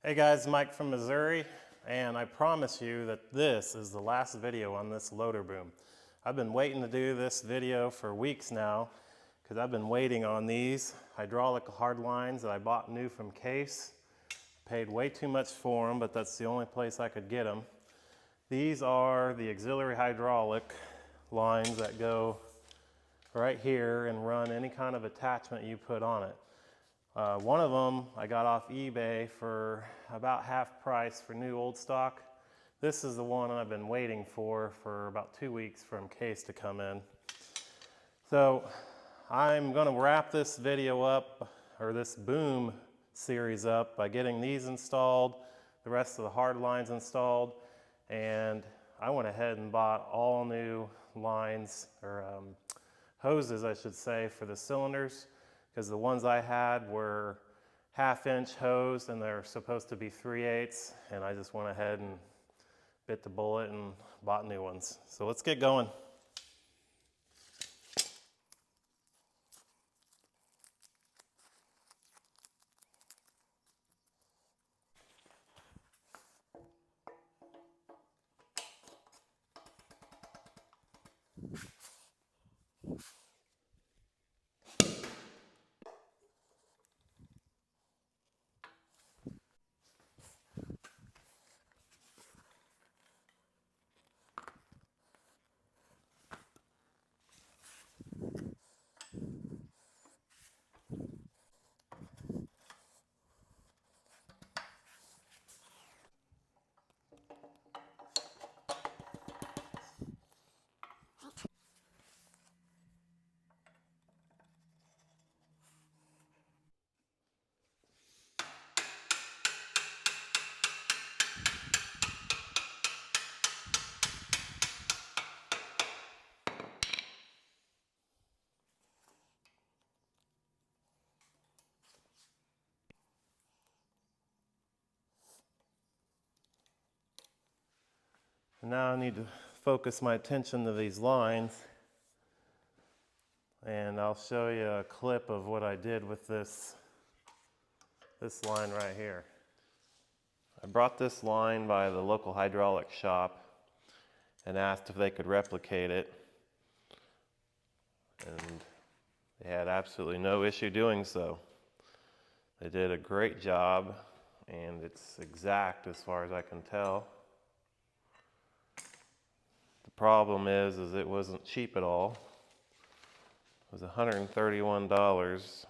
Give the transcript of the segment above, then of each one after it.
Hey guys, Mike from Missouri, and I promise you that this is the last video on this loader boom. I've been waiting to do this video for weeks now because I've been waiting on these hydraulic hard lines that I bought new from Case. Paid way too much for them, but that's the only place I could get them. These are the auxiliary hydraulic lines that go right here and run any kind of attachment you put on it. One of them I got off eBay for about half price for new old stock. This is the one I've been waiting for about 2 weeks from Case to come in. So I'm going to wrap this video up, or this boom series up, by getting these installed, the rest of the hard lines installed, and I went ahead and bought all new lines, or hoses I should say, for the cylinders, because the ones I had were 1/2 inch hose and they're supposed to be 3/8, and I just went ahead and bit the bullet and bought new ones. So let's get going. Now I need to focus my attention to these lines, and I'll show you a clip of what I did with this line right here. I brought this line by the local hydraulic shop and asked if they could replicate it, and they had absolutely no issue doing so. They did a great job, and it's exact as far as I can tell. The problem is it wasn't cheap at all. It was $131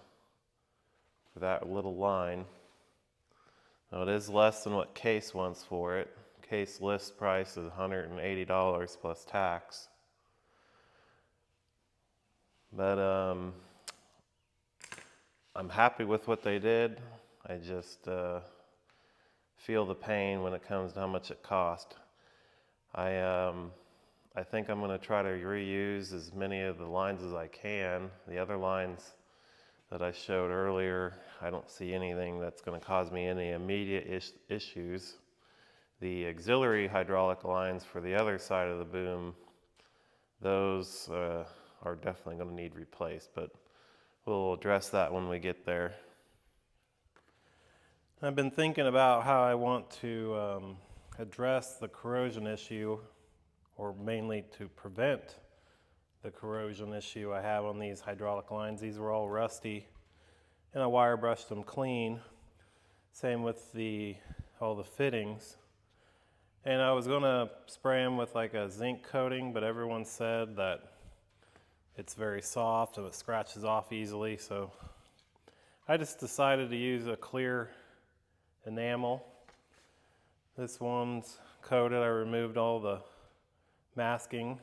for that little line. Now it is less than what Case wants for it. Case list price is $180 plus tax. But I'm happy with what they did. I just feel the pain when it comes to how much it cost. I think I'm going to try to reuse as many of the lines as I can. The other lines that I showed earlier, I don't see anything that's going to cause me any immediate issues. The auxiliary hydraulic lines for the other side of the boom, those are definitely going to need replaced, but we'll address that when we get there. I've been thinking about how I want to address the corrosion issue, or mainly to prevent the corrosion issue I have on these hydraulic lines. These were all rusty, and I wire brushed them clean. Same with all the fittings. And I was gonna spray them with like a zinc coating, but everyone said that it's very soft and it scratches off easily, so I just decided to use a clear enamel. This one's coated. I removed all the masking,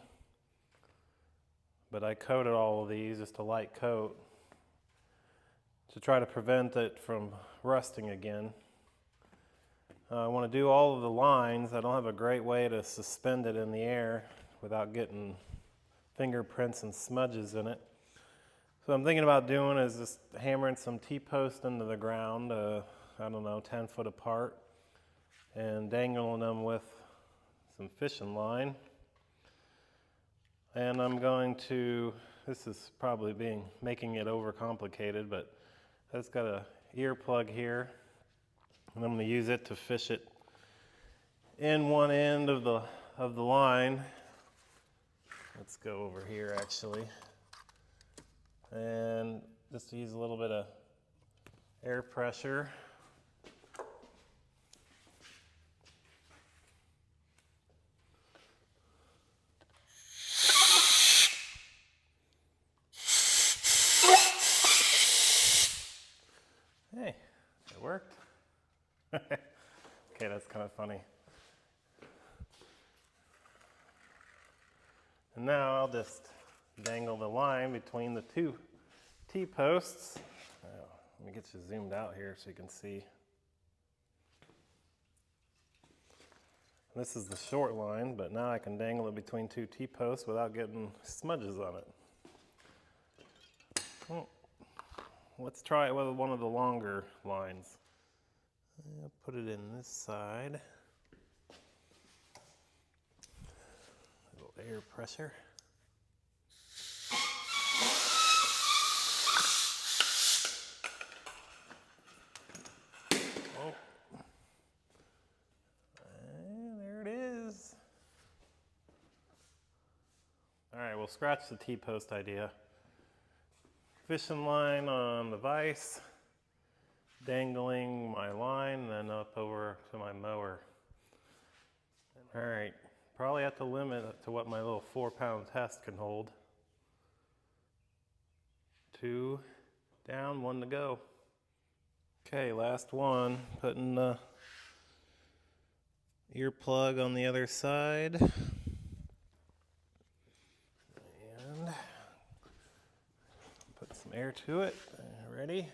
but I coated all of these, just a light coat, to try to prevent it from rusting again. I want to do all of the lines. I don't have a great way to suspend it in the air without getting fingerprints and smudges in it. So I'm thinking about doing is just hammering some T-posts into the ground, I don't know, 10 foot apart, and dangling them with some fishing line. And I'm going to, this is probably making it overcomplicated, but I just got a ear plug here And I'm going to use it to fish it in one end of the line. Let's go over here actually. And just use a little bit of air pressure. Hey, it worked. Okay, that's kind of funny. And now I'll just dangle the line between the two T-posts. Let me get you zoomed out here so you can see. This is the short line, but now I can dangle it between two T-posts without getting smudges on it. Well, let's try it with one of the longer lines. I'll put it in this side. A little air pressure. Oh. And there it is. All right, we'll scratch the T-post idea. Fishing line on the vise, dangling my line, then up over to my mower. All right, probably at the limit to what my little 4-pound test can hold. 2 down, 1 to go. Okay, last one, putting the earplug on the other side. And put some air to it. Ready?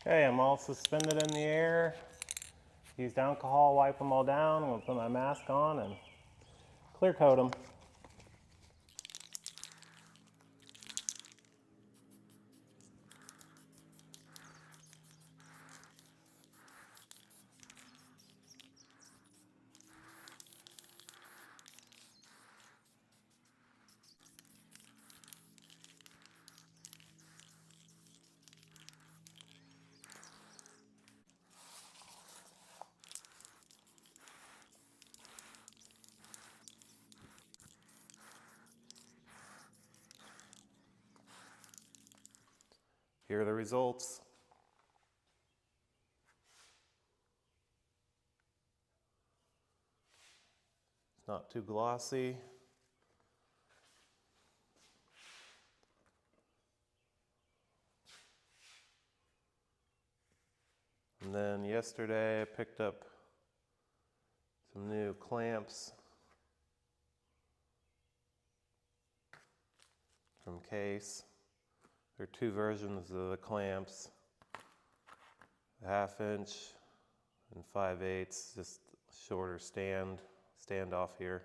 Okay, I'm all suspended in the air. Used alcohol, wipe them all down. I'm gonna put my mask on and clear coat them. Here are the results. It's not too glossy. And then yesterday I picked up some new clamps from Case. There are 2 versions of the clamps, 1/2 inch and 5/8, just shorter stand off here.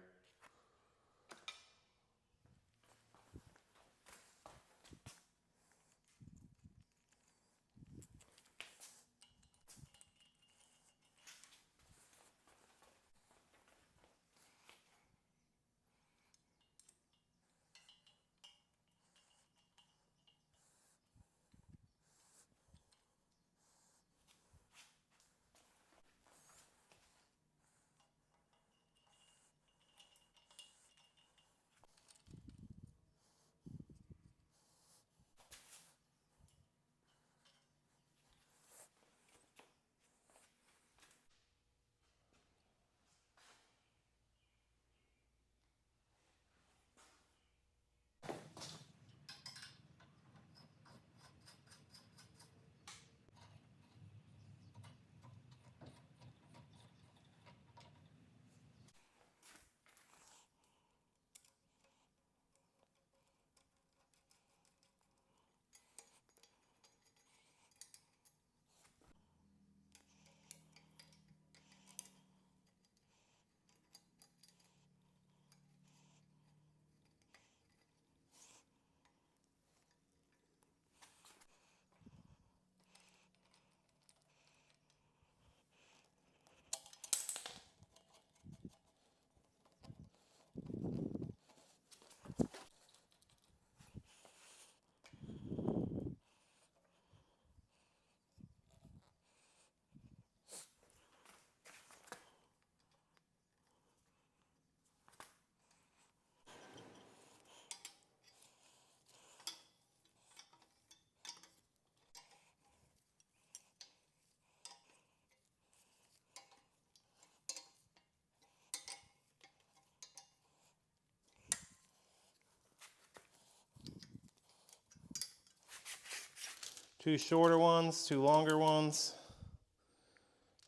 2 shorter ones, 2 longer ones.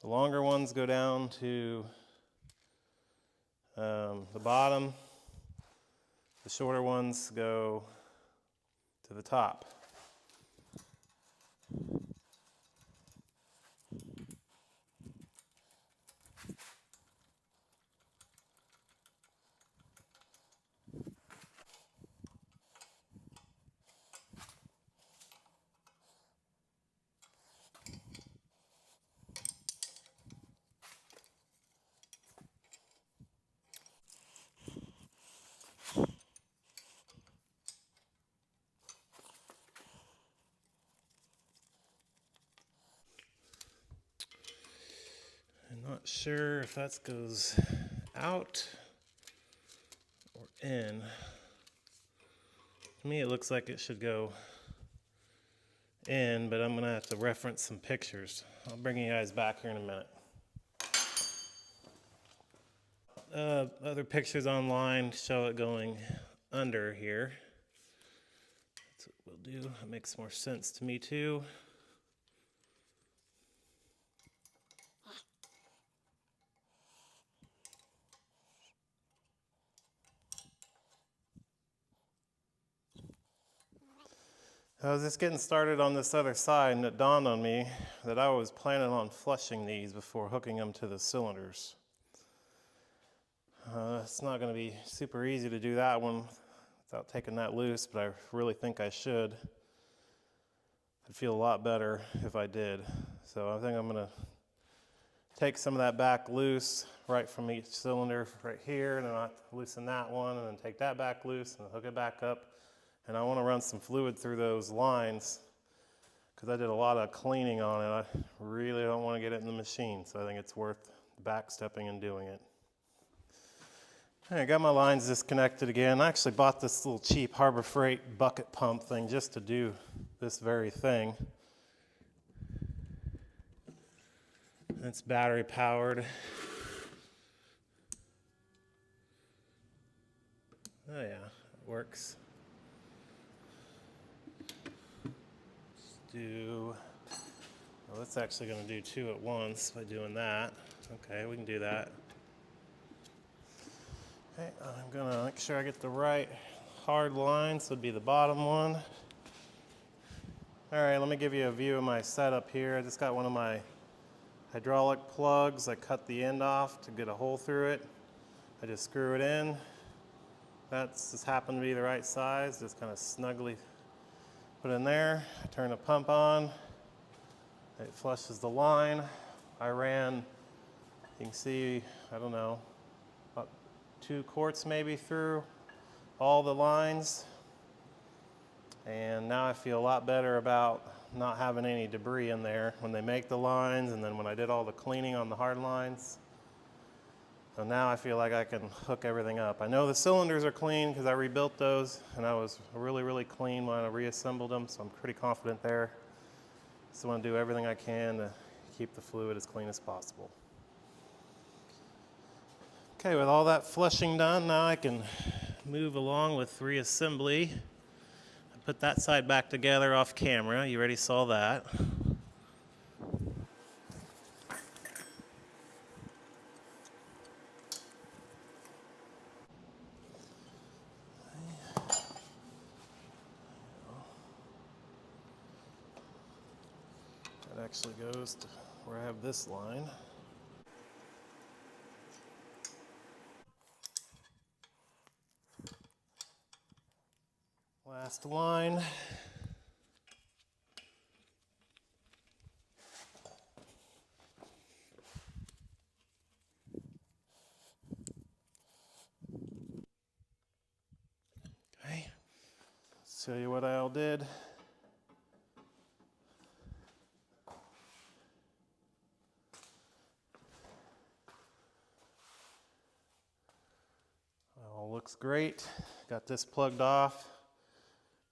The longer ones go down to the bottom. The shorter ones go to the top. I'm not sure if that goes out or in. To me, it looks like it should go in, but I'm going to have to reference some pictures. I'll bring you guys back here in a minute. Other pictures online show it going under here. That's what we'll do. It makes more sense to me too. I was just getting started on this other side, and it dawned on me that I was planning on flushing these before hooking them to the cylinders. It's not going to be super easy to do that one without taking that loose, but I really think I should. I'd feel a lot better if I did. So I think I'm going to take some of that back loose right from each cylinder right here, and then I'll have to loosen that one, and then take that back loose and hook it back up. And I want to run some fluid through those lines because I did a lot of cleaning on it. I really don't want to get it in the machine, so I think it's worth backstepping and doing it. I got my lines disconnected again. I actually bought this little cheap Harbor Freight bucket pump thing just to do this very thing. It's battery powered. Oh yeah, it works. Well, that's actually going to do 2 at once by doing that. Okay, we can do that. Okay, I'm going to make sure I get the right hard line, so it'd be the bottom one. All right, let me give you a view of my setup here. I just got one of my hydraulic plugs. I cut the end off to get a hole through it. I just screw it in. That's just happened to be the right size, just kind of snugly put in there. I turn the pump on. It flushes the line. I ran, you can see, I don't know, about 2 quarts maybe through all the lines. And now I feel a lot better about not having any debris in there when they make the lines, and then when I did all the cleaning on the hard lines. So now I feel like I can hook everything up. I know the cylinders are clean because I rebuilt those, and I was really, really clean when I reassembled them, so I'm pretty confident there. Just want to do everything I can to keep the fluid as clean as possible. Okay, with all that flushing done, now I can move along with reassembly. I put that side back together off camera. You already saw that. That actually goes to where I have this line. Last line. Okay, let's show you what I all did. All looks great. Got this plugged off.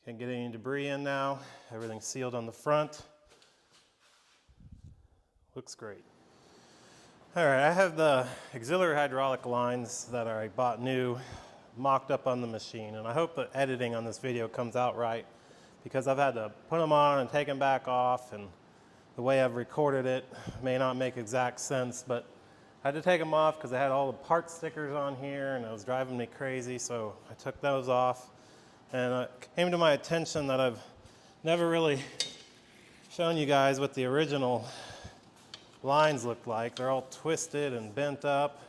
Can't get any debris in now. Everything's sealed on the front. Looks great. All right, I have the auxiliary hydraulic lines that I bought new mocked up on the machine, and I hope the editing on this video comes out right. because I've had to put them on and take them back off, and the way I've recorded it may not make exact sense, but I had to take them off because I had all the part stickers on here and it was driving me crazy, so I took those off. And it came to my attention that I've never really shown you guys what the original lines look like. They're all twisted and bent up.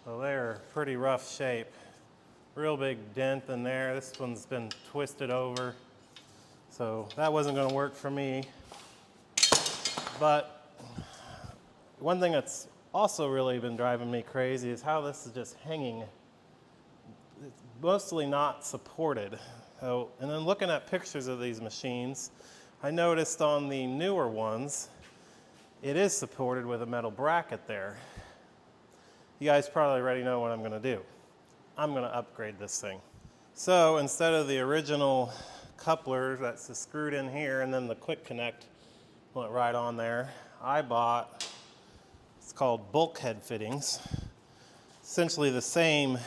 So they're pretty rough shape. Real big dent in there. This one's been twisted over. So that wasn't going to work for me. But one thing that's also really been driving me crazy is how this is just hanging. It's mostly not supported. So, and then looking at pictures of these machines, I noticed on the newer ones, it is supported with a metal bracket there. You guys probably already know what I'm going to do. I'm going to upgrade this thing. So instead of the original coupler that's screwed in here and then the quick connect went right on there, I bought, it's called bulkhead fittings. Essentially the same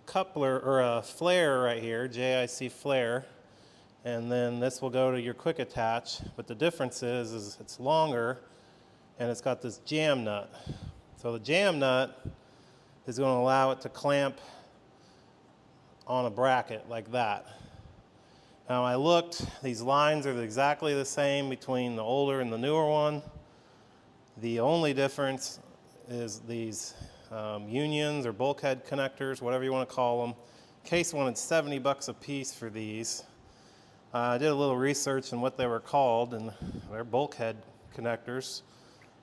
coupler or a flare right here, JIC flare, and then this will go to your quick attach, but the difference is it's longer and it's got this jam nut. So the jam nut is going to allow it to clamp on a bracket like that. Now I looked, these lines are exactly the same between the older and the newer one. The only difference is these unions or bulkhead connectors, whatever you want to call them. Case wanted $70 a piece for these. I did a little research on what they were called, and they're bulkhead connectors.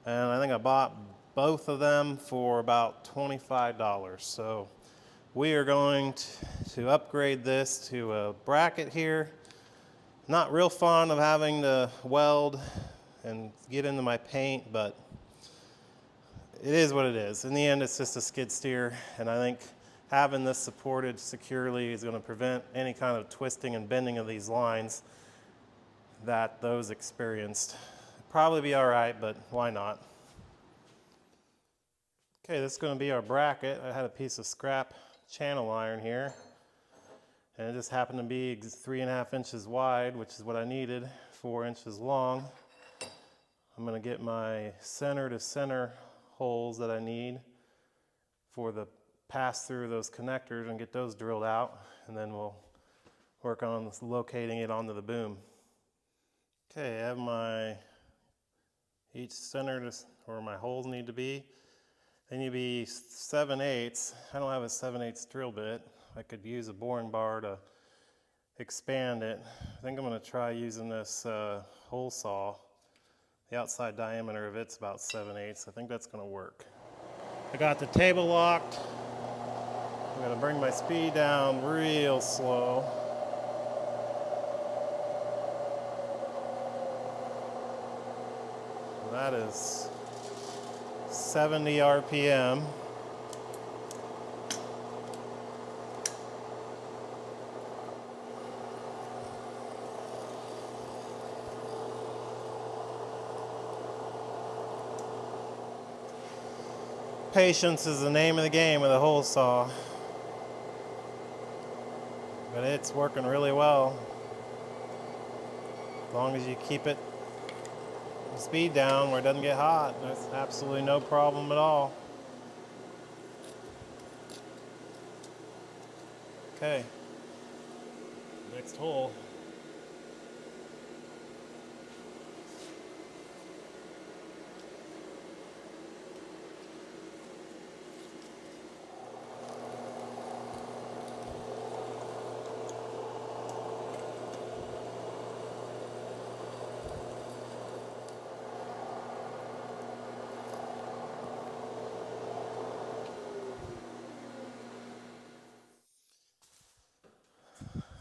And I think I bought both of them for about $25. So we are going to upgrade this to a bracket here. Not real fond of having to weld and get into my paint, but it is what it is. In the end, it's just a skid steer, and I think having this supported securely is going to prevent any kind of twisting and bending of these lines that those experienced. Probably be all right, but why not? Okay, this is going to be our bracket. I had a piece of scrap channel iron here, and it just happened to be 3.5 inches wide, which is what I needed, 4 inches long. I'm going to get my center to center holes that I need for the pass through those connectors and get those drilled out, and then we'll work on locating it onto the boom. Okay, I have my each center to, where my holes need to be. They need to be 7/8. I don't have a 7/8 drill bit. I could use a boring bar to expand it. I think I'm going to try using this hole saw. The outside diameter of it's about 7/8. I think that's going to work. I got the table locked. I'm going to bring my speed down real slow. That is 70 RPM. Patience is the name of the game with a hole saw. But it's working really well. As long as you keep it speed down where it doesn't get hot, there's absolutely no problem at all. Okay, next hole.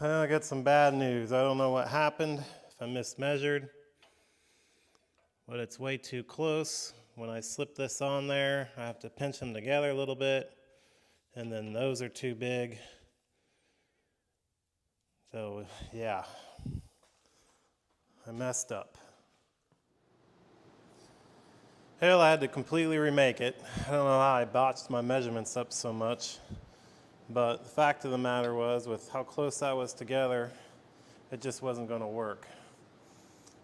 I got some bad news. I don't know what happened, if I mismeasured, but it's way too close. When I slip this on there, I have to pinch them together a little bit, and then those are too big. So yeah, I messed up. Hell, I had to completely remake it. I don't know how I botched my measurements up so much. But the fact of the matter was, with how close I was together, it just wasn't going to work.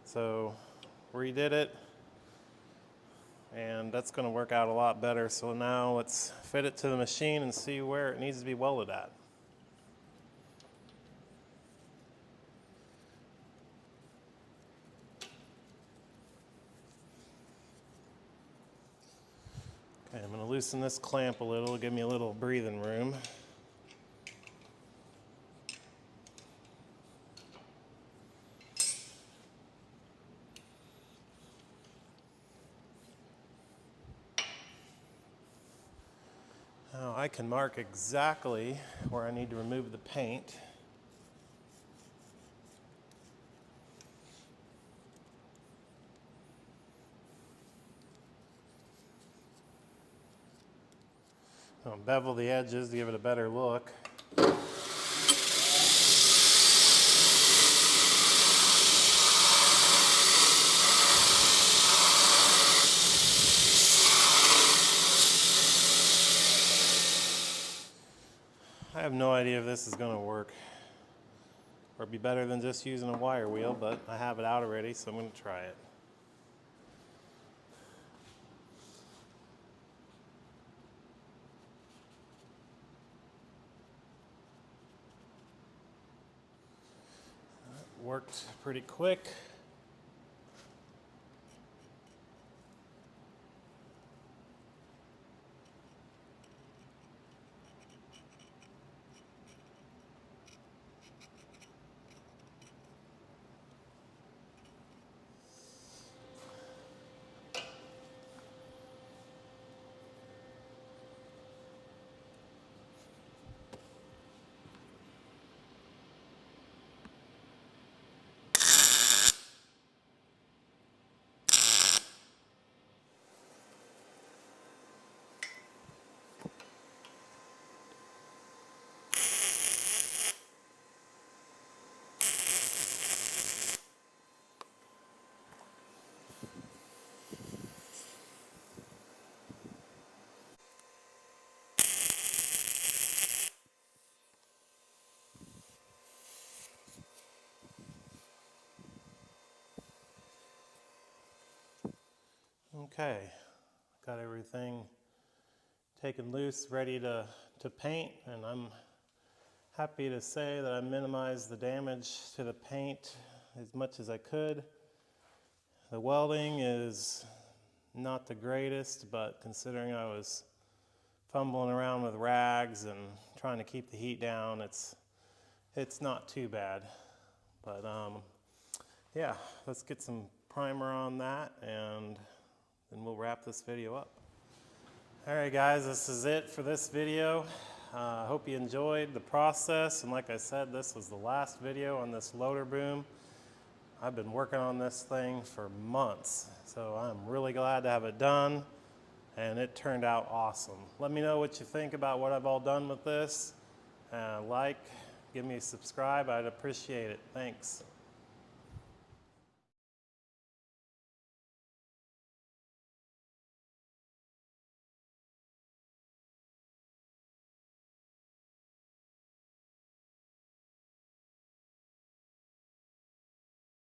So redid it, and that's going to work out a lot better. So now let's fit it to the machine and see where it needs to be welded at. Okay, I'm going to loosen this clamp a little, give me a little breathing room. Now I can mark exactly where I need to remove the paint. I'll bevel the edges to give it a better look. I have no idea if this is going to work or be better than just using a wire wheel, but I have it out already, so I'm going to try it. That worked pretty quick. Okay, got everything taken loose, ready to paint, and I'm happy to say that I minimized the damage to the paint as much as I could. The welding is not the greatest, but considering I was fumbling around with rags and trying to keep the heat down, it's not too bad. But yeah, let's get some primer on that, and then we'll wrap this video up. All right, guys, this is it for this video. I hope you enjoyed the process, and like I said, this was the last video on this loader boom. I've been working on this thing for months, so I'm really glad to have it done, and it turned out awesome. Let me know what you think about what I've all done with this. Like, give me a subscribe, I'd appreciate it. Thanks.